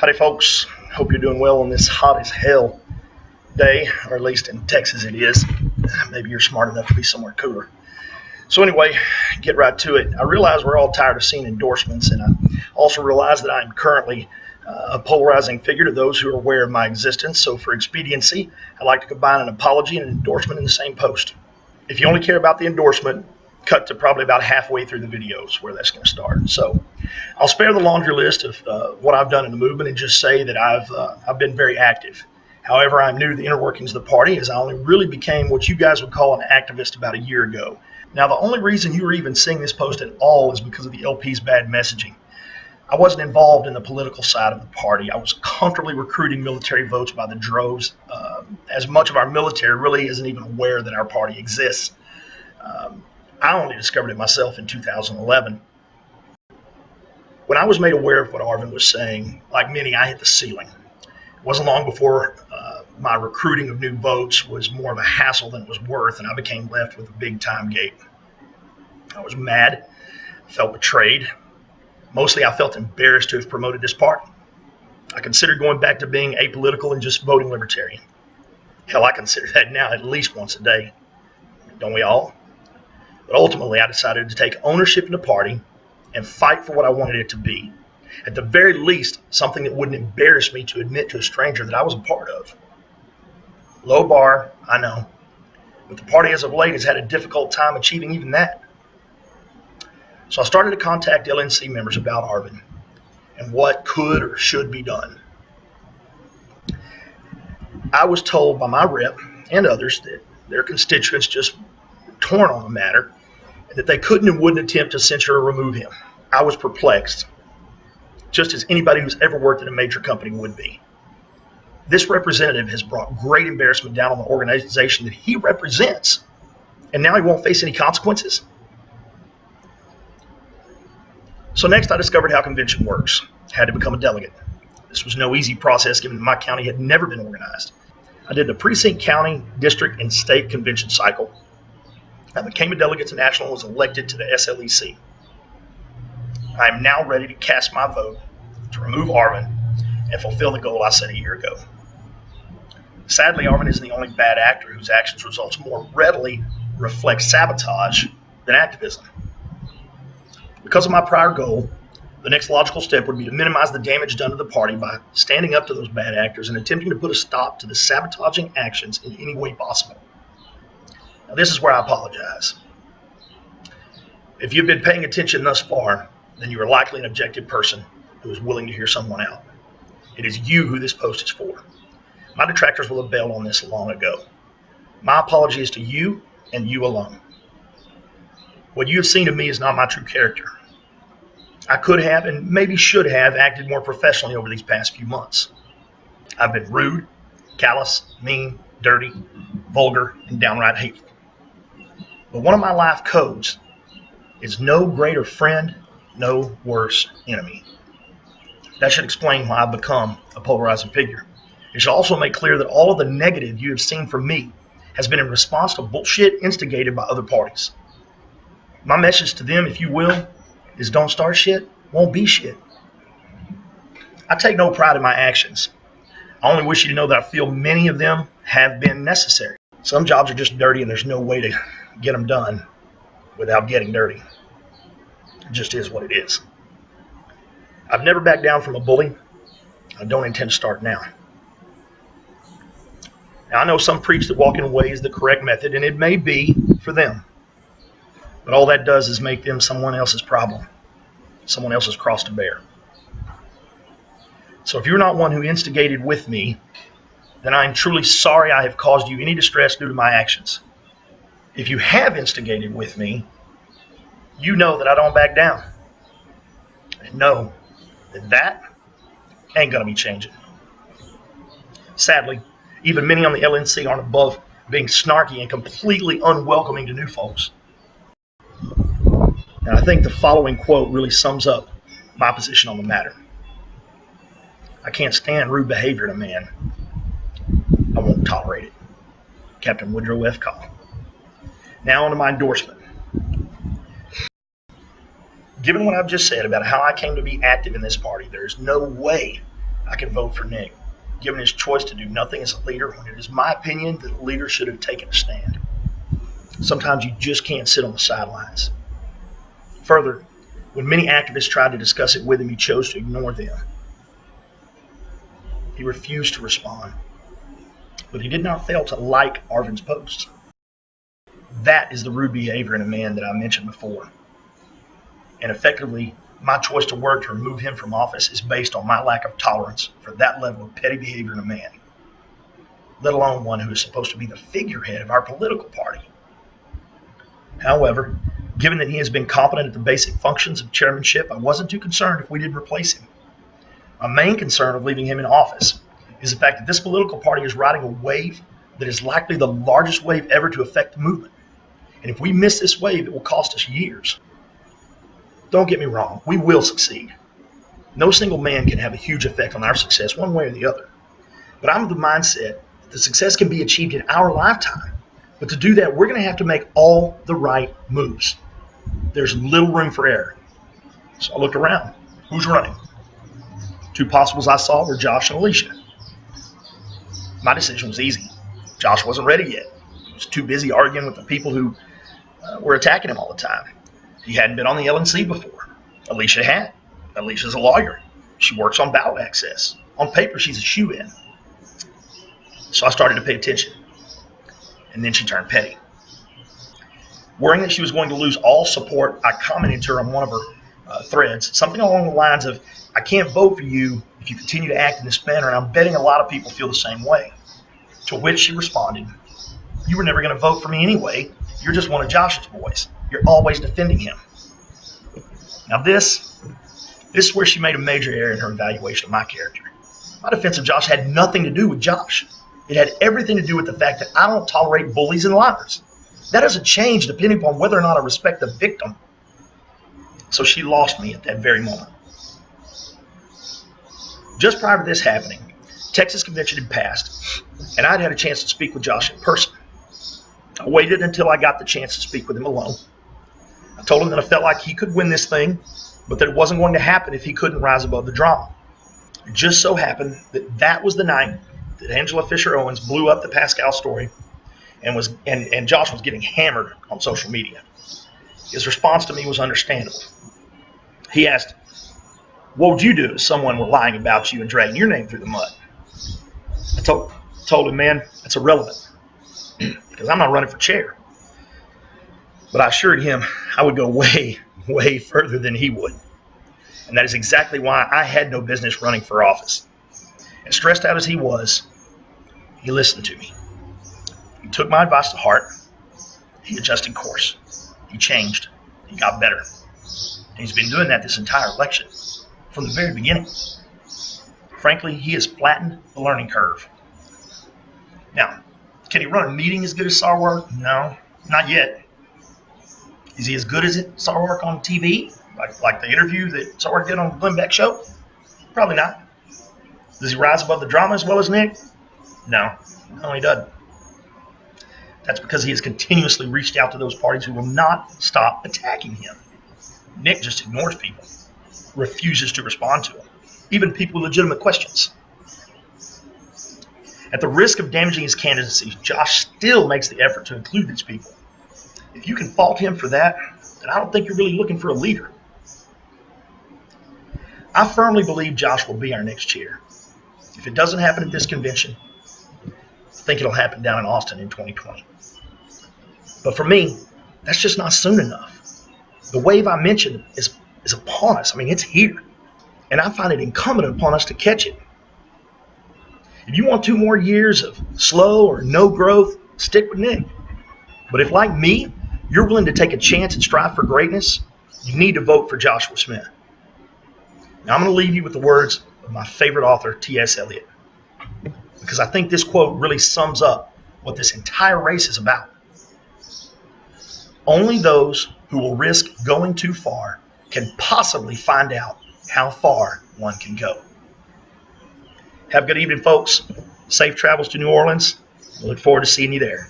Howdy folks, hope you're doing well on this hot as hell day, or at least in Texas it is. Maybe you're smart enough to be somewhere cooler. So anyway, get right to it. I realize we're all tired of seeing endorsements, and I also realize that I'm currently a polarizing figure to those who are aware of my existence. So for expediency, I'd like to combine an apology and an endorsement in the same post. If you only care about the endorsement, cut to probably about halfway through the videos where that's going to start. So I'll spare the laundry list of what I've done in the movement and just say that I've been very active. However, I'm new to the inner workings of the party, as I only really became what you guys would call an activist about a year ago. Now, the only reason you are even seeing this post at all is because of the LP's bad messaging. I wasn't involved in the political side of the party. I was comfortably recruiting military votes by the droves, as much of our military really isn't even aware that our party exists. I only discovered it myself in 2011. When I was made aware of what Arvin was saying, like many, I hit the ceiling. It wasn't long before my recruiting of new votes was more of a hassle than it was worth, and I became left with a big time gate. I was mad, felt betrayed. Mostly I felt embarrassed to have promoted this party. I considered going back to being apolitical and just voting Libertarian. Hell, I consider that now at least once a day. Don't we all? But ultimately, I decided to take ownership in the party and fight for what I wanted it to be. At the very least, something that wouldn't embarrass me to admit to a stranger that I was a part of. Low bar, I know. But the party as of late has had a difficult time achieving even that. So I started to contact LNC members about Arvin and what could or should be done. I was told by my rep and others that their constituents just torn on the matter, and that they couldn't and wouldn't attempt to censure or remove him. I was perplexed, just as anybody who's ever worked in a major company would be. This representative has brought great embarrassment down on the organization that he represents, and now he won't face any consequences. So next I discovered how convention works. Had to become a delegate. This was no easy process given that my county had never been organized. I did the precinct, county, district, and state convention cycle. I became a delegate to national and was elected to the SLEC. I am now ready to cast my vote to remove Arvin and fulfill the goal I set a year ago. Sadly, Arvin isn't the only bad actor whose actions results more readily reflect sabotage than activism. Because of my prior goal, the next logical step would be to minimize the damage done to the party by standing up to those bad actors and attempting to put a stop to the sabotaging actions in any way possible. Now, this is where I apologize. If you've been paying attention thus far, then you are likely an objective person who is willing to hear someone out. It is you who this post is for. My detractors will have bailed on this long ago. My apology is to you and you alone. What you have seen of me is not my true character. I could have and maybe should have acted more professionally over these past few months. I've been rude, callous, mean, dirty, vulgar, and downright hateful. But one of my life codes is no greater friend, no worse enemy. That should explain why I've become a polarizing figure. It should also make clear that all of the negative you have seen from me has been in response to bullshit instigated by other parties. My message to them, if you will, is don't start shit, won't be shit. I take no pride in my actions. I only wish you to know that I feel many of them have been necessary. Some jobs are just dirty and there's no way to get them done without getting dirty. It just is what it is. I've never backed down from a bully. I don't intend to start now. Now, I know some preach that walking away is the correct method, and it may be for them. But all that does is make them someone else's problem, someone else's cross to bear. So if you're not one who instigated with me, then I am truly sorry I have caused you any distress due to my actions. If you have instigated with me, you know that I don't back down. And know that ain't going to be changing. Sadly, even many on the LNC aren't above being snarky and completely unwelcoming to new folks. And I think the following quote really sums up my position on the matter. I can't stand rude behavior in a man. I won't tolerate it. Captain Woodrow F. Call. Now on to my endorsement. Given what I've just said about how I came to be active in this party, there is no way I can vote for Nick, given his choice to do nothing as a leader when it is my opinion that a leader should have taken a stand. Sometimes you just can't sit on the sidelines. Further, when many activists tried to discuss it with him, he chose to ignore them. He refused to respond, but he did not fail to like Arvin's posts. That is the rude behavior in a man that I mentioned before. And effectively, my choice to work to remove him from office is based on my lack of tolerance for that level of petty behavior in a man, let alone one who is supposed to be the figurehead of our political party. However, given that he has been competent at the basic functions of chairmanship, I wasn't too concerned if we didn't replace him. My main concern of leaving him in office is the fact that this political party is riding a wave that is likely the largest wave ever to affect the movement. And if we miss this wave, it will cost us years. Don't get me wrong, we will succeed. No single man can have a huge effect on our success one way or the other. But I'm of the mindset that the success can be achieved in our lifetime. But to do that, we're going to have to make all the right moves. There's little room for error. So I looked around. Who's running? Two possibles I saw were Josh and Alicia. My decision was easy. Josh wasn't ready yet. He was too busy arguing with the people who were attacking him all the time. He hadn't been on the LNC before. Alicia had. Alicia's a lawyer. She works on ballot access. On paper, she's a shoo-in. So I started to pay attention. And then she turned petty. Worrying that she was going to lose all support, I commented to her on one of her threads, something along the lines of, I can't vote for you if you continue to act in this manner, and I'm betting a lot of people feel the same way. To which she responded, you were never going to vote for me anyway. You're just one of Josh's boys. You're always defending him. Now this is where she made a major error in her evaluation of my character. My defense of Josh had nothing to do with Josh. It had everything to do with the fact that I don't tolerate bullies and liars. That doesn't change depending upon whether or not I respect the victim. So she lost me at that very moment. Just prior to this happening, Texas convention had passed, and I'd had a chance to speak with Josh in person. I waited until I got the chance to speak with him alone. I told him that I felt like he could win this thing, but that it wasn't going to happen if he couldn't rise above the drama. It just so happened that that was the night that Angela Fisher Owens blew up the Pascal story and Josh was getting hammered on social media. His response to me was understandable. He asked, what would you do if someone were lying about you and dragging your name through the mud? I told him, man, that's irrelevant because I'm not running for chair. But I assured him I would go way, way further than he would. And that is exactly why I had no business running for office. As stressed out as he was, he listened to me. He took my advice to heart. He adjusted course. He changed. He got better. And he's been doing that this entire election from the very beginning. Frankly, he has flattened the learning curve. Now, can he run a meeting as good as Sarwark? No, not yet. Is he as good as Sarwark on TV? Like the interview that Sarwark did on the Glenn Beck show? Probably not. Does he rise above the drama as well as Nick? No, he doesn't. That's because he has continuously reached out to those parties who will not stop attacking him. Nick just ignores people, refuses to respond to them, even people with legitimate questions. At the risk of damaging his candidacy, Josh still makes the effort to include these people. If you can fault him for that, then I don't think you're really looking for a leader. I firmly believe Josh will be our next chair. If it doesn't happen at this convention, I think it'll happen down in Austin in 2020. But for me, that's just not soon enough. The wave I mentioned is upon us. I mean, it's here. And I find it incumbent upon us to catch it. If you want 2 more years of slow or no growth, stick with Nick. But if, like me, you're willing to take a chance and strive for greatness, you need to vote for Joshua Smith. Now, I'm going to leave you with the words of my favorite author, T.S. Eliot, because I think this quote really sums up what this entire race is about. Only those who will risk going too far can possibly find out how far one can go. Have a good evening, folks. Safe travels to New Orleans. We look forward to seeing you there.